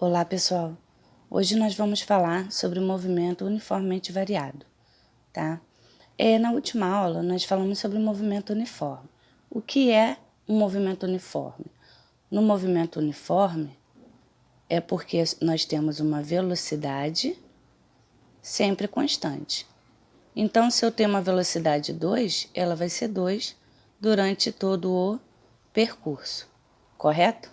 Olá pessoal, hoje nós vamos falar sobre o movimento uniformemente variado, tá? Na última aula nós falamos sobre o movimento uniforme. O que é um movimento uniforme? No movimento uniforme é porque nós temos uma velocidade sempre constante. Então, se eu tenho uma velocidade 2, ela vai ser 2 durante todo o percurso, correto?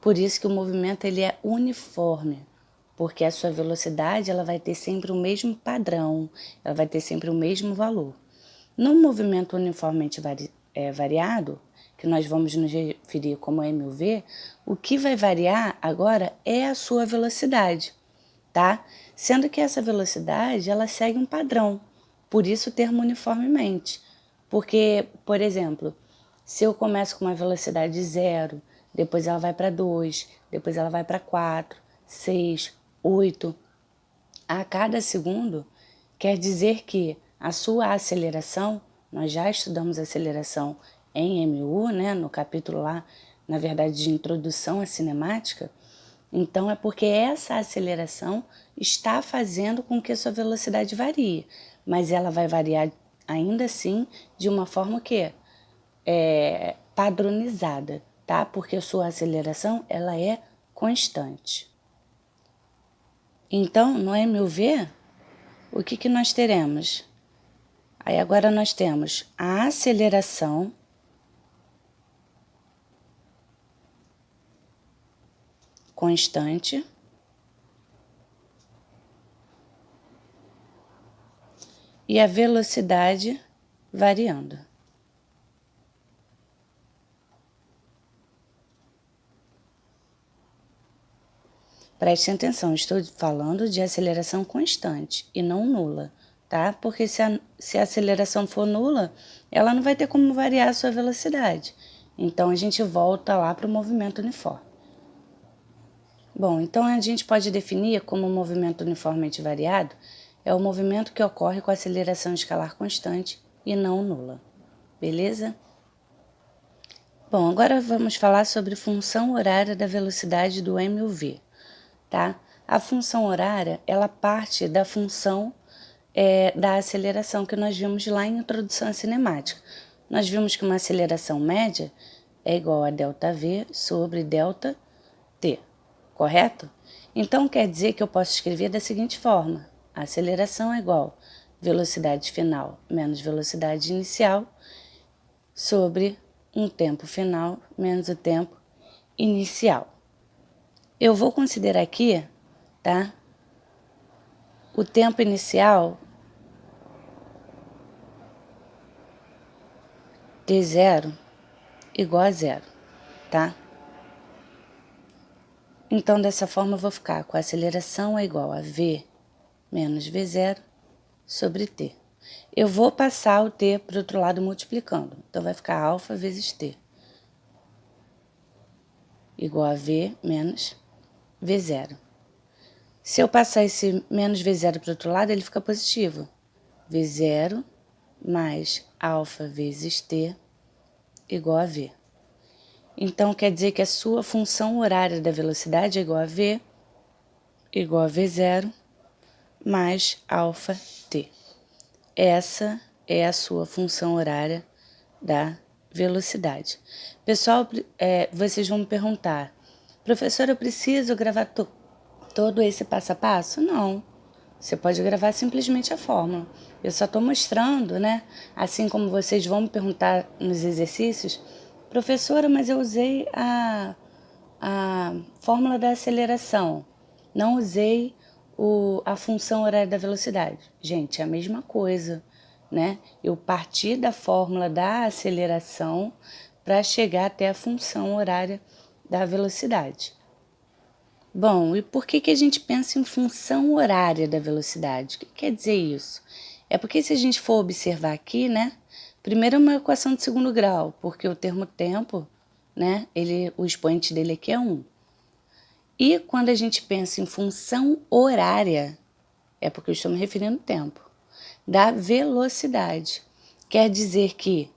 Por isso que o movimento ele é uniforme, porque a sua velocidade ela vai ter sempre o mesmo padrão, ela vai ter sempre o mesmo valor. No movimento uniformemente variado, que nós vamos nos referir como MUV, o que vai variar agora é a sua velocidade, tá? Sendo que essa velocidade ela segue um padrão, por isso o termo uniformemente. Porque, por exemplo, se eu começo com uma velocidade 0, depois ela vai para 2, depois ela vai para 4, 6, 8. A cada segundo, quer dizer que a sua aceleração, nós já estudamos aceleração em MU, né, no capítulo lá, na verdade, de introdução à cinemática. Então, é porque essa aceleração está fazendo com que a sua velocidade varie, mas ela vai variar ainda assim de uma forma que padronizada, tá? Porque a sua aceleração ela é constante. Então, no MUV, o que nós teremos? Aí agora nós temos a aceleração constante e a velocidade variando. Prestem atenção, estou falando de aceleração constante e não nula, tá? Porque se a aceleração for nula, ela não vai ter como variar a sua velocidade. Então, a gente volta lá para o movimento uniforme. Bom, então a gente pode definir como um movimento uniformemente variado é o movimento que ocorre com aceleração escalar constante e não nula. Beleza? Bom, agora vamos falar sobre função horária da velocidade do MUV, tá? A função horária, ela parte da função da aceleração que nós vimos lá em Introdução à Cinemática. Nós vimos que uma aceleração média é igual a ΔV sobre ΔT, correto? Então, quer dizer que eu posso escrever da seguinte forma. A aceleração é igual a velocidade final menos velocidade inicial sobre um tempo final menos o tempo inicial. Eu vou considerar aqui, tá? O tempo inicial T0 igual a 0, tá? Então, dessa forma, eu vou ficar com a aceleração é igual a V menos V0 sobre T. Eu vou passar o T para o outro lado multiplicando. Então, vai ficar alfa vezes T igual a V menos V0. Se eu passar esse menos V0 para o outro lado, ele fica positivo. V0 mais alfa vezes T igual a V. Então, quer dizer que a sua função horária da velocidade é igual a V igual a V0 mais alfa T. Essa é a sua função horária da velocidade. Pessoal, vocês vão me perguntar, professora, eu preciso gravar todo esse passo a passo? Não. Você pode gravar simplesmente a fórmula. Eu só estou mostrando, né? Assim como vocês vão me perguntar nos exercícios, professora, mas eu usei a fórmula da aceleração, não usei a função horária da velocidade. Gente, é a mesma coisa, né? Eu parti da fórmula da aceleração para chegar até a função horária da velocidade. Bom, e por que a gente pensa em função horária da velocidade? O que quer dizer isso? É porque se a gente for observar aqui, né? Primeiro é uma equação de segundo grau, porque o termo tempo, né? O expoente dele aqui é 1. E quando a gente pensa em função horária, é porque eu estou me referindo ao tempo, da velocidade. Quer dizer que,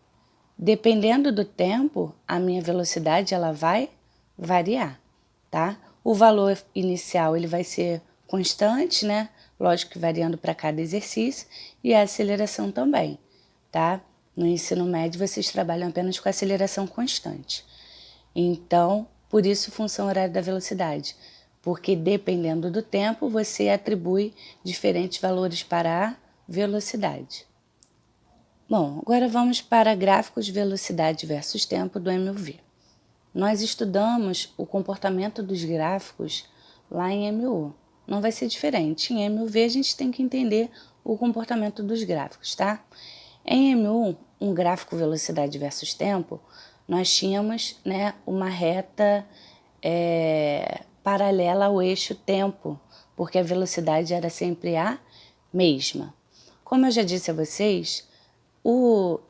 dependendo do tempo, a minha velocidade ela vai variar, tá? O valor inicial ele vai ser constante, né? Lógico que variando para cada exercício, e a aceleração também, tá? No ensino médio, vocês trabalham apenas com aceleração constante. Então, por isso, função horária da velocidade, porque dependendo do tempo, você atribui diferentes valores para a velocidade. Bom, agora vamos para gráficos de velocidade versus tempo do MUV. Nós estudamos o comportamento dos gráficos lá em MU. Não vai ser diferente. Em MUV a gente tem que entender o comportamento dos gráficos, tá? Em MU, um gráfico velocidade versus tempo, nós tínhamos, né, uma reta paralela ao eixo tempo, porque a velocidade era sempre a mesma. Como eu já disse a vocês,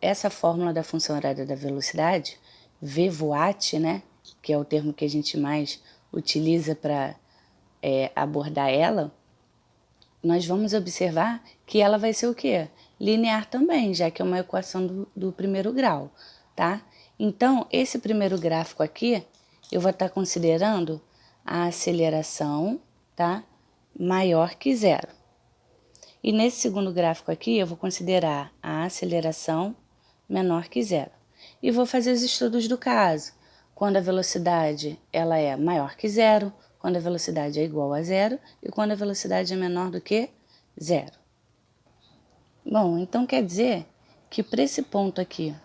essa fórmula da função horária da velocidade, VVOAT, né, que é o termo que a gente mais utiliza para abordar ela, nós vamos observar que ela vai ser o quê? Linear também, já que é uma equação do primeiro grau, tá? Então, esse primeiro gráfico aqui, eu vou estar considerando a aceleração, tá? Maior que zero. E nesse segundo gráfico aqui, eu vou considerar a aceleração menor que zero. E vou fazer os estudos do caso. Quando a velocidade ela é maior que zero, quando a velocidade é igual a zero e quando a velocidade é menor do que zero. Bom, então quer dizer que para esse ponto aqui,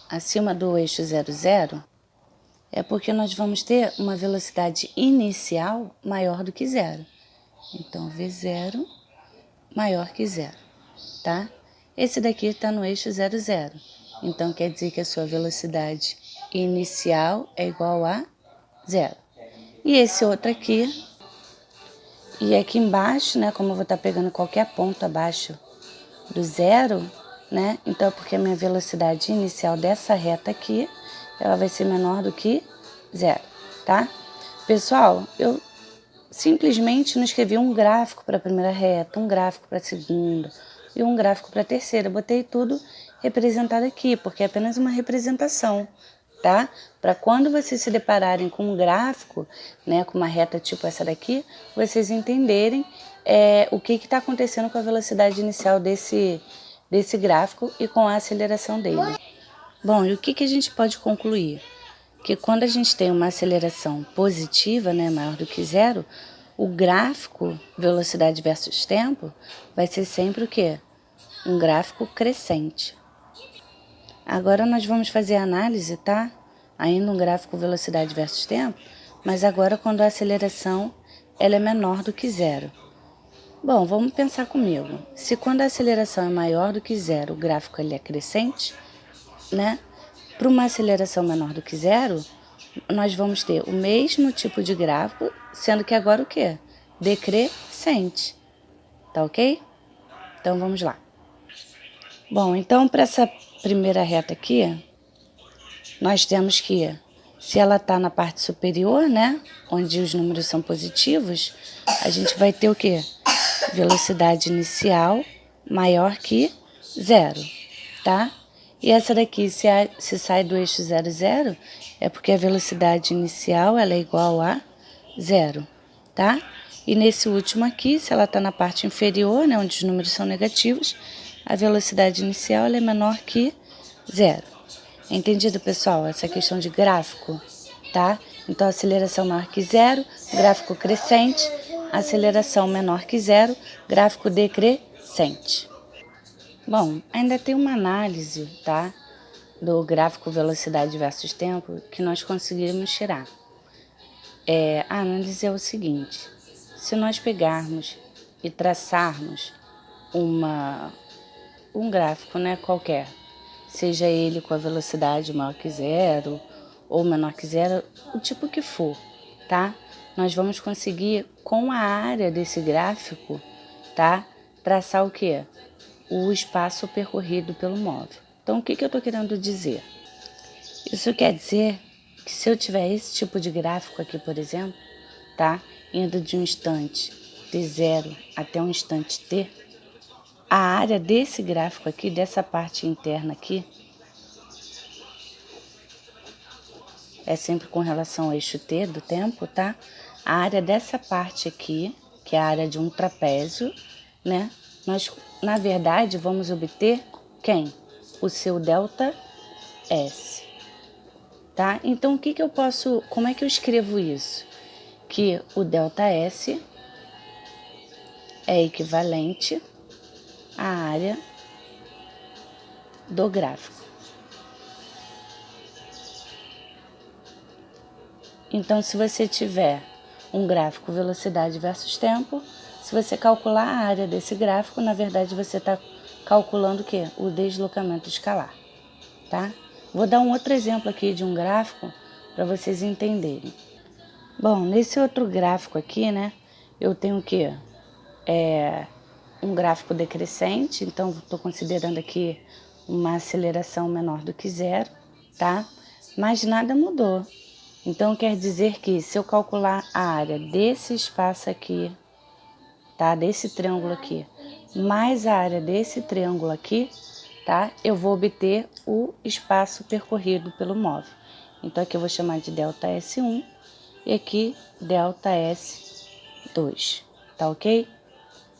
acima do eixo 0, 0, é porque nós vamos ter uma velocidade inicial maior do que zero. Então, V0 maior que zero, tá? Esse daqui está no eixo 0, 0. Então, quer dizer que a sua velocidade inicial é igual a zero. E esse outro aqui, e aqui embaixo, né, como eu vou estar pegando qualquer ponto abaixo do zero, né, então porque a minha velocidade inicial dessa reta aqui, ela vai ser menor do que zero, tá? Pessoal, eu simplesmente não escrevi um gráfico para a primeira reta, um gráfico para a segunda e um gráfico para a terceira. Eu botei tudo representado aqui, porque é apenas uma representação, tá? Para quando vocês se depararem com um gráfico, né, com uma reta tipo essa daqui, vocês entenderem o que está acontecendo com a velocidade inicial desse gráfico e com a aceleração dele. Bom, e o que a gente pode concluir? Que quando a gente tem uma aceleração positiva, né, maior do que zero, o gráfico velocidade versus tempo vai ser sempre o quê? Um gráfico crescente. Agora nós vamos fazer a análise, tá? Ainda um gráfico velocidade versus tempo, mas agora quando a aceleração ela é menor do que zero. Bom, vamos pensar comigo. Se quando a aceleração é maior do que zero, o gráfico ele é crescente, né? Para uma aceleração menor do que zero, nós vamos ter o mesmo tipo de gráfico, sendo que agora o quê? Decrescente. Tá ok? Então vamos lá. Bom, então para essa primeira reta aqui, nós temos que, se ela está na parte superior, né, onde os números são positivos, a gente vai ter o quê? Velocidade inicial maior que zero, tá? E essa daqui, se sai do eixo 0, 0, é porque a velocidade inicial ela é igual a zero, tá? E nesse último aqui, se ela está na parte inferior, né, onde os números são negativos, a velocidade inicial ela é menor que zero. Entendido, pessoal? Essa questão de gráfico, tá? Então, aceleração maior que zero, gráfico crescente, aceleração menor que zero, gráfico decrescente. Bom, ainda tem uma análise, tá, do gráfico velocidade versus tempo que nós conseguimos tirar. A análise é o seguinte: se nós pegarmos e traçarmos um gráfico, né, qualquer, seja ele com a velocidade maior que zero ou menor que zero, o tipo que for, tá? Nós vamos conseguir, com a área desse gráfico, tá, traçar o quê? O espaço percorrido pelo móvel. Então, o que eu estou querendo dizer? Isso quer dizer que se eu tiver esse tipo de gráfico aqui, por exemplo, tá, indo de um instante t0 até um instante t, a área desse gráfico aqui, dessa parte interna aqui, é sempre com relação ao eixo T do tempo, tá? A área dessa parte aqui, que é a área de um trapézio, né? Nós, na verdade, vamos obter quem? O seu delta S, tá? Então, como é que eu escrevo isso? Que o delta S é equivalente à área do gráfico. Então, se você tiver um gráfico velocidade versus tempo, se você calcular a área desse gráfico, na verdade você está calculando o quê? O deslocamento escalar, tá? Vou dar um outro exemplo aqui de um gráfico para vocês entenderem. Bom, nesse outro gráfico aqui, né, eu tenho o quê? Um gráfico decrescente, então estou considerando aqui uma aceleração menor do que zero, tá? Mas nada mudou. Então quer dizer que se eu calcular a área desse espaço aqui, tá? Desse triângulo aqui, mais a área desse triângulo aqui, tá? Eu vou obter o espaço percorrido pelo móvel. Então aqui eu vou chamar de delta S1 e aqui delta S2, tá ok?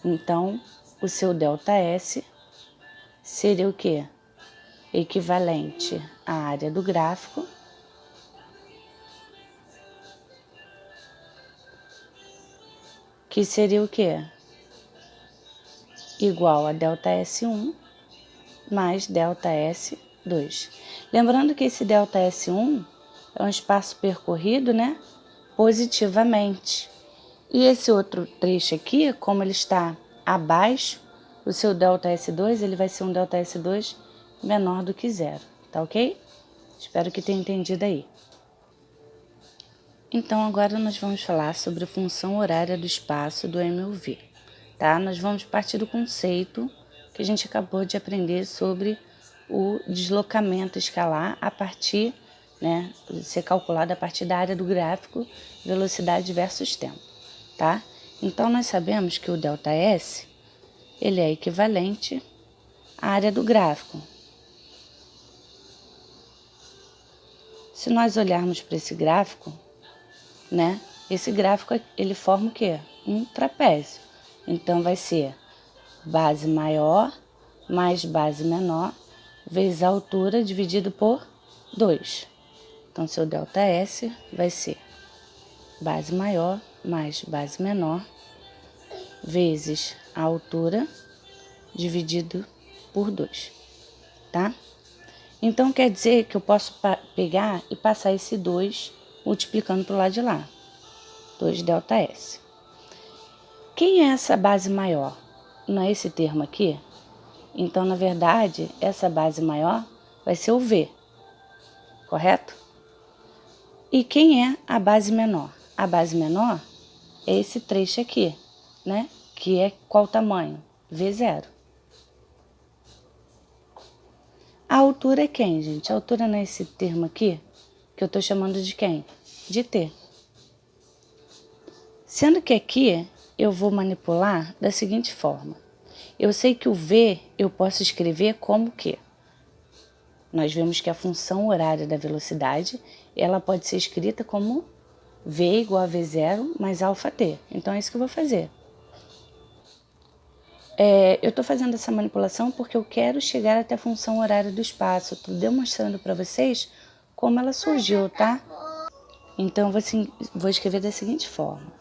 Então o seu delta S seria o quê? Equivalente à área do gráfico que seria o quê? Igual a delta S1 mais delta S2. Lembrando que esse delta S1 é um espaço percorrido, né, positivamente. E esse outro trecho aqui, como ele está abaixo, o seu delta S2, ele vai ser um delta S2 menor do que zero, tá ok? Espero que tenha entendido aí. Então, agora nós vamos falar sobre a função horária do espaço do MUV, tá? Nós vamos partir do conceito que a gente acabou de aprender sobre o deslocamento escalar a partir, né, ser calculado a partir da área do gráfico, velocidade versus tempo, tá? Então, nós sabemos que o ΔS, ele é equivalente à área do gráfico. Se nós olharmos para esse gráfico, né, esse gráfico ele forma o quê? Um trapézio. Então, vai ser base maior mais base menor vezes a altura dividido por 2. Então, seu ΔS vai ser base maior mais base menor vezes a altura dividido por 2, tá? Então, quer dizer que eu posso pegar e passar esse 2 multiplicando para o lado de lá. 2 ΔS. Quem é essa base maior? Não é esse termo aqui? Então, na verdade, essa base maior vai ser o V, correto? E quem é a base menor? A base menor é esse trecho aqui, né? Que é qual tamanho? V0. A altura é quem, gente? A altura não é esse termo aqui, que eu estou chamando de quem? De T. Sendo que aqui eu vou manipular da seguinte forma. Eu sei que o V eu posso escrever como que? Nós vimos que a função horária da velocidade, ela pode ser escrita como V igual a V0 mais alfa T. Então é isso que eu vou fazer. Eu estou fazendo essa manipulação porque eu quero chegar até a função horária do espaço. Estou demonstrando para vocês como ela surgiu, tá? Então, vou escrever da seguinte forma.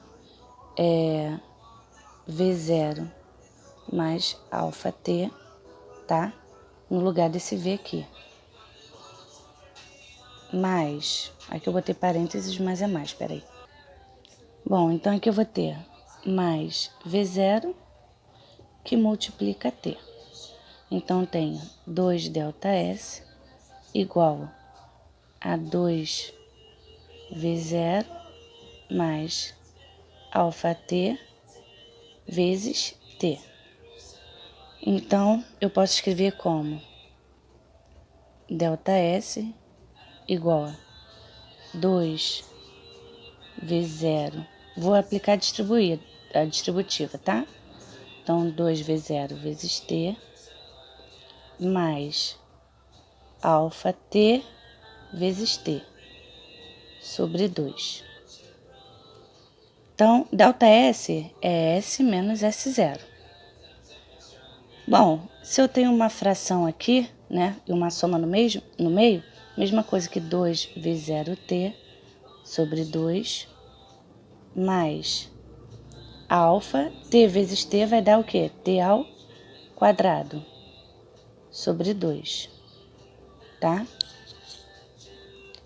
V0 mais alfa T, tá? No lugar desse V aqui. Mais, aqui eu botei parênteses, mas é mais, peraí. Bom, então aqui eu vou ter mais V0 que multiplica T. Então, tenho 2 ΔS igual a 2 V0 mais alfa T vezes T. Então, eu posso escrever como ΔS igual a 2 V0. Vou aplicar a distributiva, tá? Então, 2V0 vezes T mais alfa T vezes T. sobre 2. Então, ΔS é S menos S0. Bom, se eu tenho uma fração aqui, né, e uma soma no meio, mesma coisa que 2V0T sobre 2, mais alfa, T vezes T vai dar o quê? T ao quadrado sobre 2, tá?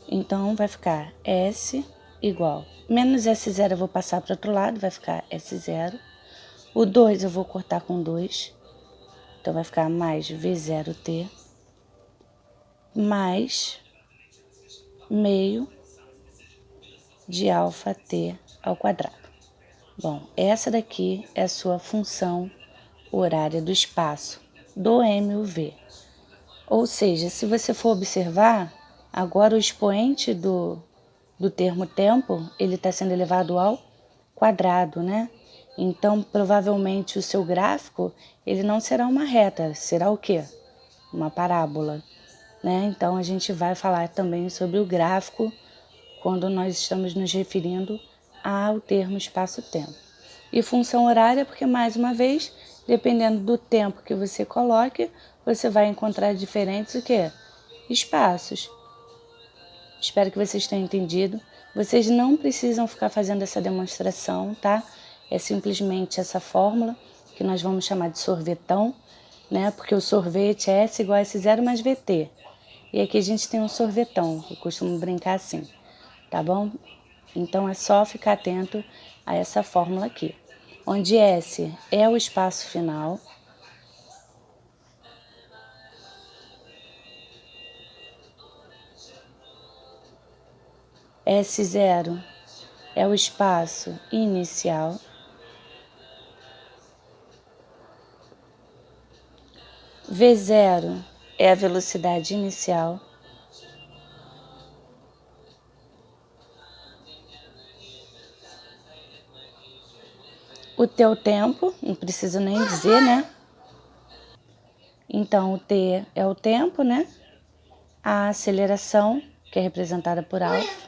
Então, vai ficar S igual, menos S0 eu vou passar para o outro lado, vai ficar S0. O 2 eu vou cortar com 2, então vai ficar mais V0T, mais meio de alfa T ao quadrado. Bom, essa daqui é a sua função horária do espaço, do MUV. Ou seja, se você for observar, agora o expoente do termo tempo, ele está sendo elevado ao quadrado, né? Então, provavelmente, o seu gráfico, ele não será uma reta, será o quê? Uma parábola, né? Então, a gente vai falar também sobre o gráfico quando nós estamos nos referindo ao termo espaço-tempo. E função horária, porque, mais uma vez, dependendo do tempo que você coloque, você vai encontrar diferentes o quê? Espaços. Espero que vocês tenham entendido. Vocês não precisam ficar fazendo essa demonstração, tá? É simplesmente essa fórmula que nós vamos chamar de sorvetão, né? Porque o sorvete é S igual a S0 mais VT. E aqui a gente tem um sorvetão, eu costumo brincar assim, tá bom? Então é só ficar atento a essa fórmula aqui, onde S é o espaço final, S0 é o espaço inicial, V0 é a velocidade inicial, o teu tempo, não preciso nem dizer, né? Então, o T é o tempo, né? A aceleração, que é representada por alfa.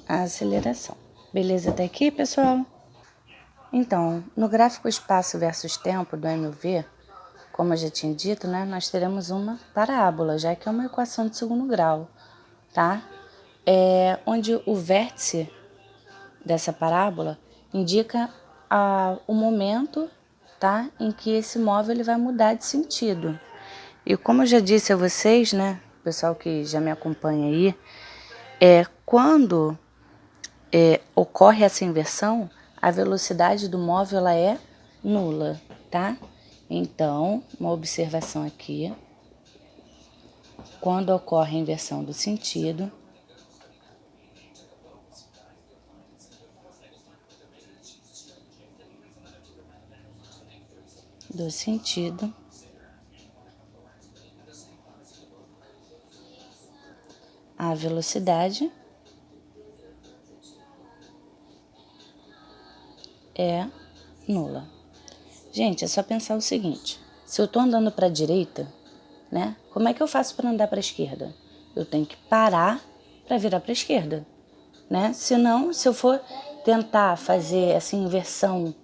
A aceleração. Beleza até aqui, pessoal? Então, no gráfico espaço versus tempo do MUV, como eu já tinha dito, né, nós teremos uma parábola, já que é uma equação de segundo grau, tá? Onde o vértice dessa parábola indica o momento, tá, em que esse móvel ele vai mudar de sentido. E como eu já disse a vocês, né, pessoal que já me acompanha aí, quando ocorre essa inversão, a velocidade do móvel ela é nula, tá? Então, uma observação aqui, quando ocorre a inversão do sentido, a velocidade é nula. Gente, é só pensar o seguinte, se eu tô andando para a direita, né, como é que eu faço para andar para a esquerda? Eu tenho que parar para virar para a esquerda, né? Senão, se eu for tentar fazer essa inversão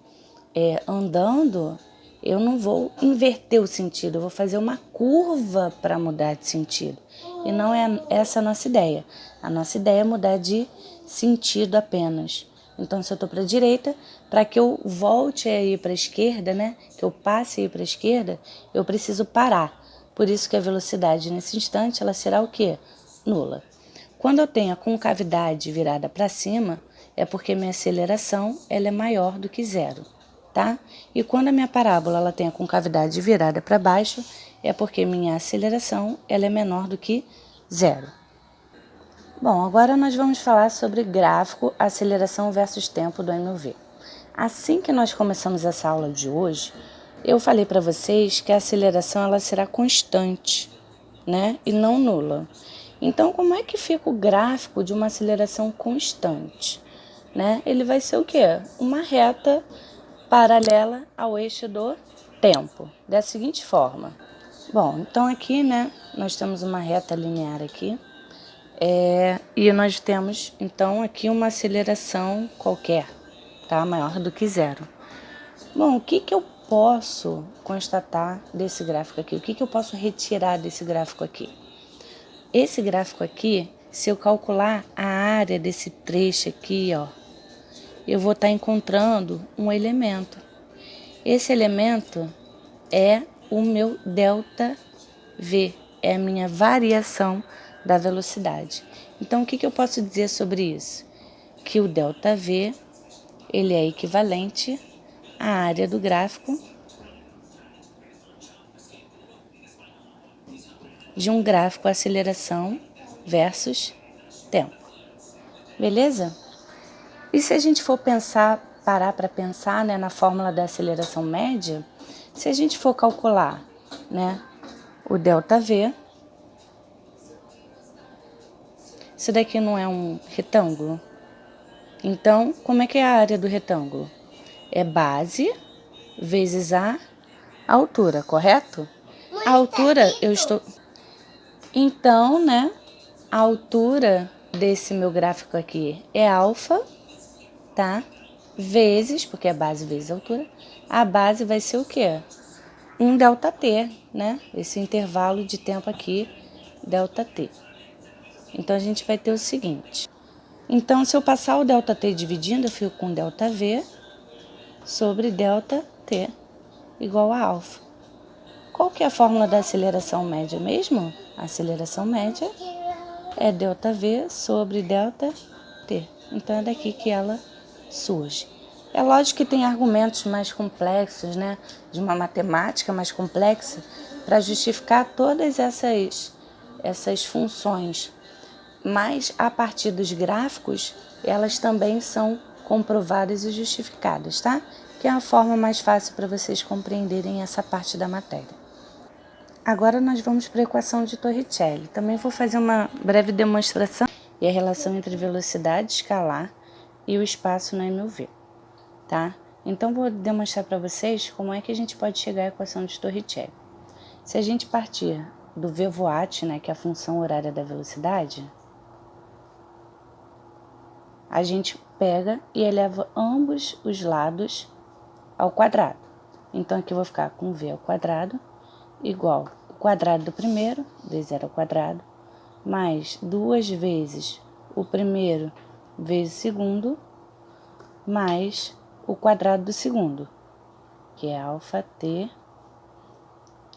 andando, eu não vou inverter o sentido, eu vou fazer uma curva para mudar de sentido. E não é essa a nossa ideia. A nossa ideia é mudar de sentido apenas. Então, se eu estou para a direita, para que eu volte a ir para a esquerda, né, que eu passe a ir para a esquerda, eu preciso parar. Por isso que a velocidade nesse instante ela será o quê? Nula. Quando eu tenho a concavidade virada para cima, é porque minha aceleração ela é maior do que zero, tá? E quando a minha parábola ela tem a concavidade virada para baixo, é porque minha aceleração ela é menor do que zero. Bom, agora nós vamos falar sobre gráfico, aceleração versus tempo do MUV. Assim que nós começamos essa aula de hoje, eu falei para vocês que a aceleração ela será constante, né, e não nula. Então, como é que fica o gráfico de uma aceleração constante? Né? Ele vai ser o quê? Uma reta paralela ao eixo do tempo, da seguinte forma. Bom, então aqui, né, nós temos uma reta linear aqui, e nós temos, então, aqui uma aceleração qualquer, tá, maior do que zero. Bom, o que eu posso constatar desse gráfico aqui? O que eu posso retirar desse gráfico aqui? Esse gráfico aqui, se eu calcular a área desse trecho aqui, ó, eu vou estar encontrando um elemento. Esse elemento é o meu delta V, é a minha variação da velocidade. Então, o que eu posso dizer sobre isso? Que o delta V, ele é equivalente à área do gráfico de um gráfico aceleração versus tempo. Beleza? E se a gente for parar para pensar, né, na fórmula da aceleração média, se a gente for calcular, né, o ΔV, isso daqui não é um retângulo? Então, como é que é a área do retângulo? É base vezes a altura, correto? A altura eu estou... Então, né, a altura desse meu gráfico aqui é alfa, tá? Vezes, porque é base vezes altura, a base vai ser o quê? Um ΔT, né? Esse intervalo de tempo aqui, ΔT. Então, a gente vai ter o seguinte. Então, se eu passar o ΔT dividindo, eu fico com ΔV sobre ΔT igual a alfa. Qual que é a fórmula da aceleração média mesmo? A aceleração média é ΔV sobre ΔT. Então, é daqui que ela surge. É lógico que tem argumentos mais complexos, né? De uma matemática mais complexa para justificar todas essas funções. Mas, a partir dos gráficos, elas também são comprovadas e justificadas, tá? Que é a forma mais fácil para vocês compreenderem essa parte da matéria. Agora nós vamos para a equação de Torricelli. Também vou fazer uma breve demonstração e a relação entre velocidade escalar e o espaço no MV, tá? Então, vou demonstrar para vocês como é que a gente pode chegar à equação de Torricelli. Se a gente partir do VVAT, né, que é a função horária da velocidade, a gente pega e eleva ambos os lados ao quadrado. Então, aqui eu vou ficar com V ao quadrado igual o quadrado do primeiro, V0 ao quadrado, mais 2 vezes o primeiro vezes o segundo, mais o quadrado do segundo, que é alfa t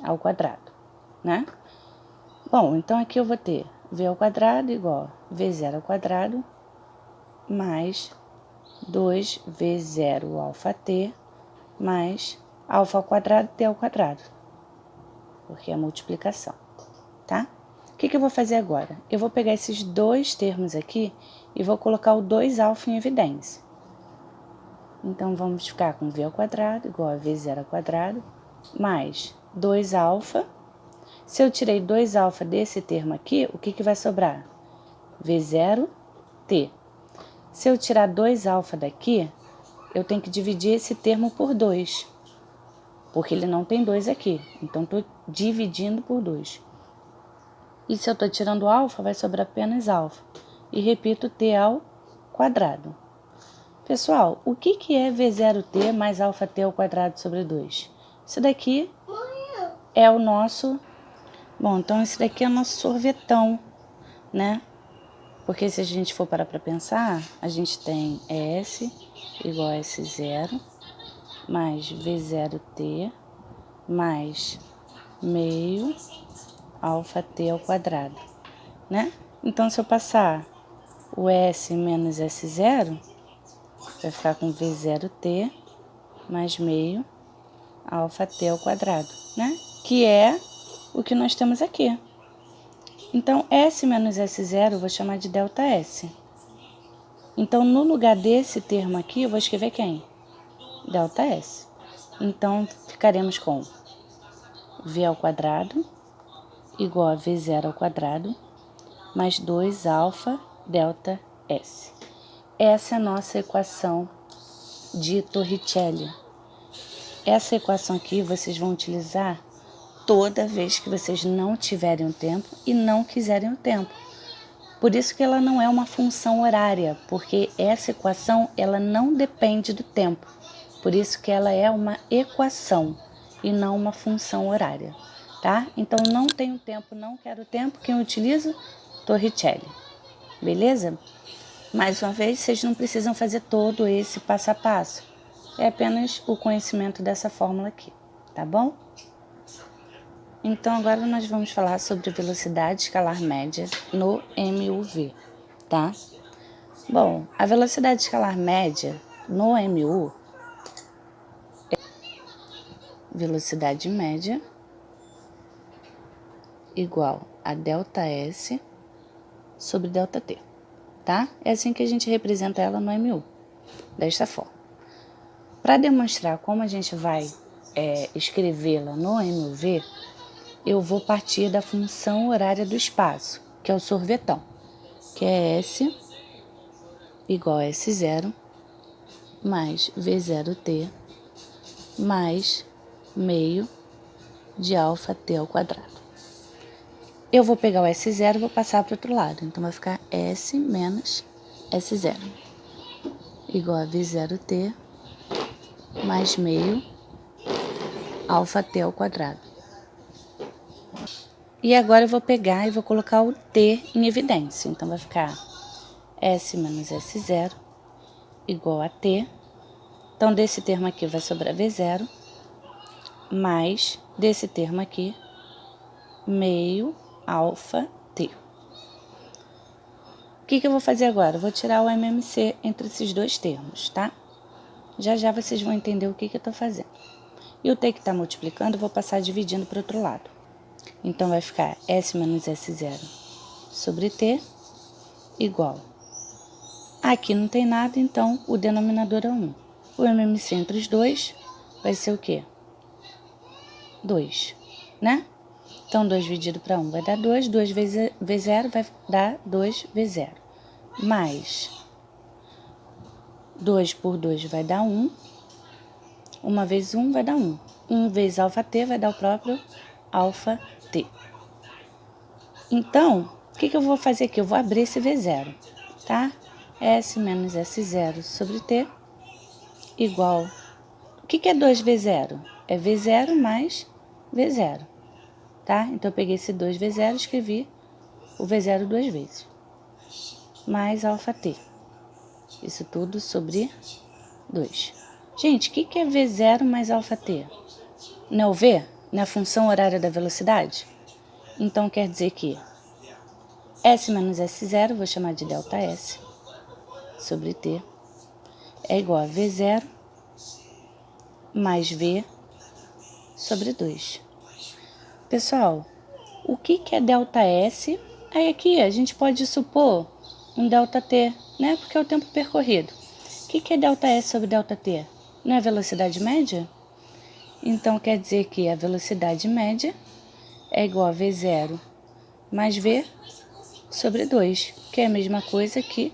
ao quadrado, né? Bom, então aqui eu vou ter V ao quadrado igual V0 ao quadrado mais 2V0 alfa t mais alfa ao quadrado t ao quadrado, porque é a multiplicação, tá? O que eu vou fazer agora? Eu vou pegar esses dois termos aqui e vou colocar o 2α em evidência. Então, vamos ficar com V ao quadrado igual a V0 ao quadrado mais 2α. Se eu tirei 2α desse termo aqui, o que vai sobrar? V0t. Se eu tirar 2α daqui, eu tenho que dividir esse termo por 2, porque ele não tem 2 aqui. Então, estou dividindo por 2. E se eu estou tirando alfa, vai sobrar apenas alfa. E repito, t ao quadrado. Pessoal, o que é V0t mais alfa t ao quadrado sobre 2? Isso daqui é o nosso... Bom, então esse daqui é o nosso sorvetão, né? Porque se a gente for parar para pensar, a gente tem S igual a S0 mais V0t mais meio alfa t ao quadrado, né? Então, se eu passar o S menos S0, vai ficar com V0t mais meio alfa t ao quadrado, né? Que é o que nós temos aqui. Então, S menos S0 eu vou chamar de ΔS. Então, no lugar desse termo aqui, eu vou escrever quem? ΔS. Então, ficaremos com V ao quadrado igual a V0 ao quadrado mais 2α ΔS. Essa é a nossa equação de Torricelli. essa equação aqui vocês vão utilizar toda vez que vocês não tiverem o tempo e não quiserem o tempo. Por isso que ela não é uma função horária, porque essa equação ela não depende do tempo. Por isso que ela é uma equação e não uma função horária, tá? Então, não tenho tempo, não quero tempo, quem utiliza? Torricelli, beleza? Mais uma vez, vocês não precisam fazer todo esse passo a passo. É apenas o conhecimento dessa fórmula aqui, tá bom? Então, agora nós vamos falar sobre velocidade escalar média no MUV, tá? Bom, a velocidade escalar média no MU é velocidade média igual a ΔS sobre ΔT, tá? É assim que a gente representa ela no MU, desta forma. Para demonstrar como a gente vai escrevê-la no MUV, eu vou partir da função horária do espaço, que é o sorvetão, que é S igual a S0 mais V0T mais meio de alfa T ao quadrado. Eu vou pegar o S0 e vou passar para o outro lado, então vai ficar S menos S0 igual a V0T mais meio alfa T ao quadrado. E agora eu vou pegar e vou colocar o T em evidência. Então, vai ficar S menos S0 igual a T. Então, desse termo aqui vai sobrar V0, mais desse termo aqui, meio alfa T. O que eu vou fazer agora? Eu vou tirar o MMC entre esses dois termos, tá? Já já vocês vão entender o que eu estou fazendo. E o T que está multiplicando, eu vou passar dividindo para o outro lado. Então, vai ficar S menos S0 sobre T igual. Aqui não tem nada, então o denominador é 1. O MMC entre os dois vai ser o quê? 2, né? Então, 2 dividido para 1 vai dar 2. 2 vezes V0 vai dar 2V0. Mais 2 por 2 vai dar 1. 1 vezes 1 vai dar 1. 1 vezes alfa T vai dar o próprio alfa T. Então, o que eu vou fazer aqui? Eu vou abrir esse V0, tá? S menos S0 sobre T igual... O que é 2V0? É V0 mais V0, tá? Então, eu peguei esse 2V0 e escrevi o V0 duas vezes. Mais alfa T. Isso tudo sobre 2. Gente, o que é V0 mais alfa T? Não é o V? Não é a função horária da velocidade? Então, quer dizer que S menos S0, vou chamar de ΔS, sobre T, é igual a V0 mais V sobre 2. Pessoal, o que é ΔS? Aí aqui a gente pode supor um ΔT, né? Porque é o tempo percorrido. O que é ΔS sobre ΔT? Não é a velocidade média? Então, quer dizer que a velocidade média é igual a V0 mais V sobre 2, que é a mesma coisa que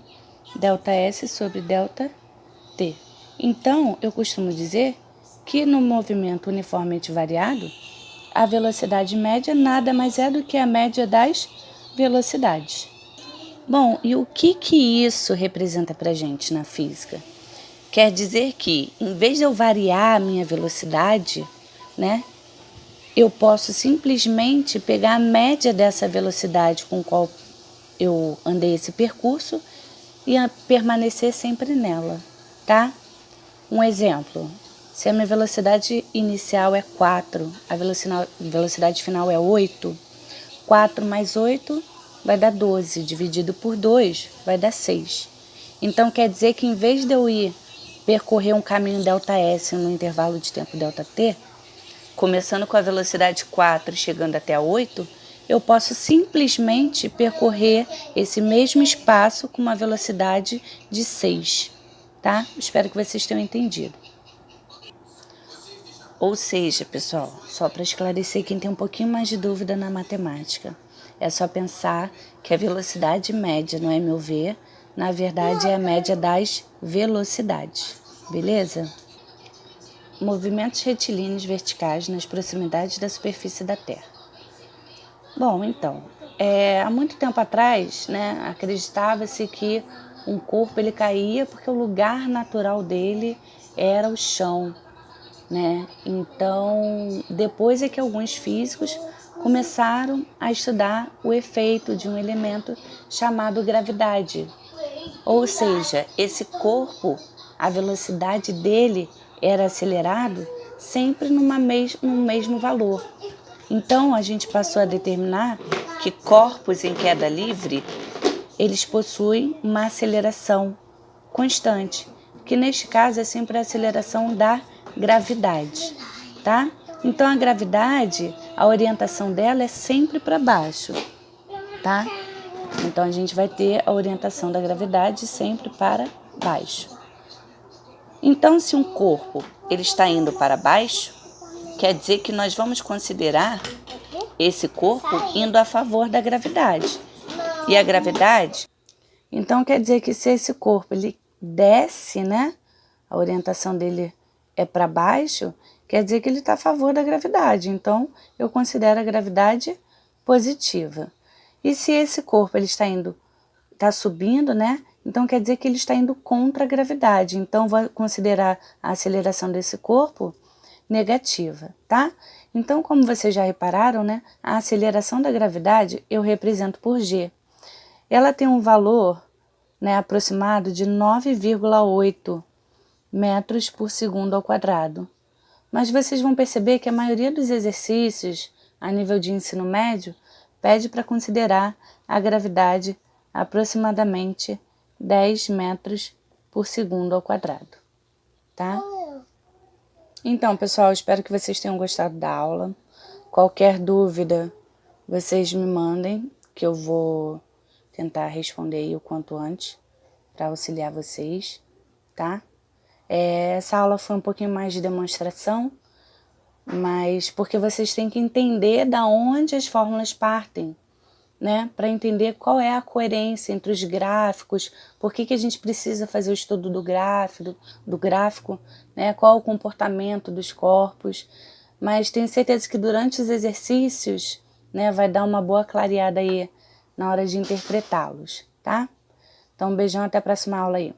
ΔS sobre ΔT. Então, eu costumo dizer que no movimento uniformemente variado, a velocidade média nada mais é do que a média das velocidades. Bom, e o que isso representa para a gente na física? Quer dizer que, em vez de eu variar a minha velocidade, né, eu posso simplesmente pegar a média dessa velocidade com qual eu andei esse percurso e permanecer sempre nela, tá? Um exemplo, se a minha velocidade inicial é 4, a velocidade final é 8, 4 mais 8 vai dar 12, dividido por 2 vai dar 6. Então, quer dizer que em vez de eu ir percorrer um caminho ΔS no intervalo de tempo ΔT, começando com a velocidade 4 e chegando até a 8, eu posso simplesmente percorrer esse mesmo espaço com uma velocidade de 6, tá? Espero que vocês tenham entendido. Ou seja, pessoal, só para esclarecer quem tem um pouquinho mais de dúvida na matemática, é só pensar que a velocidade média no MUV, na verdade, é a média das velocidades, beleza? movimentos retilíneos verticais nas proximidades da superfície da Terra. Bom, então, há muito tempo atrás, né, acreditava-se que um corpo ele caía porque o lugar natural dele era o chão, né? Então, depois é que alguns físicos começaram a estudar o efeito de um elemento chamado gravidade. Ou seja, esse corpo, a velocidade dele era acelerado sempre num mesmo valor. Então, a gente passou a determinar que corpos em queda livre, eles possuem uma aceleração constante, que neste caso é sempre a aceleração da gravidade, tá? Então, a gravidade, a orientação dela é sempre para baixo, tá? Então, a gente vai ter a orientação da gravidade sempre para baixo. Então, se um corpo ele está indo para baixo, quer dizer que nós vamos considerar esse corpo indo a favor da gravidade. E a gravidade, então quer dizer que se esse corpo ele desce, né? A orientação dele é para baixo, quer dizer que ele está a favor da gravidade. Então, eu considero a gravidade positiva. E se esse corpo ele está subindo, né? Então quer dizer que ele está indo contra a gravidade. Então, vou considerar a aceleração desse corpo negativa, tá? Então, como vocês já repararam, né? A aceleração da gravidade eu represento por g. Ela tem um valor, né, aproximado de 9,8 metros por segundo ao quadrado. Mas vocês vão perceber que a maioria dos exercícios a nível de ensino médio pede para considerar a gravidade aproximadamente 10 metros por segundo ao quadrado, tá? Então, pessoal, espero que vocês tenham gostado da aula. Qualquer dúvida, vocês me mandem, que eu vou tentar responder aí o quanto antes para auxiliar vocês, tá? Essa aula foi um pouquinho mais de demonstração, mas porque vocês têm que entender da onde as fórmulas partem, né? Para entender qual é a coerência entre os gráficos, por que a gente precisa fazer o estudo do gráfico, né? Qual o comportamento dos corpos. Mas tenho certeza que durante os exercícios, né, vai dar uma boa clareada aí na hora de interpretá-los, tá? Então, um beijão, até a próxima aula aí.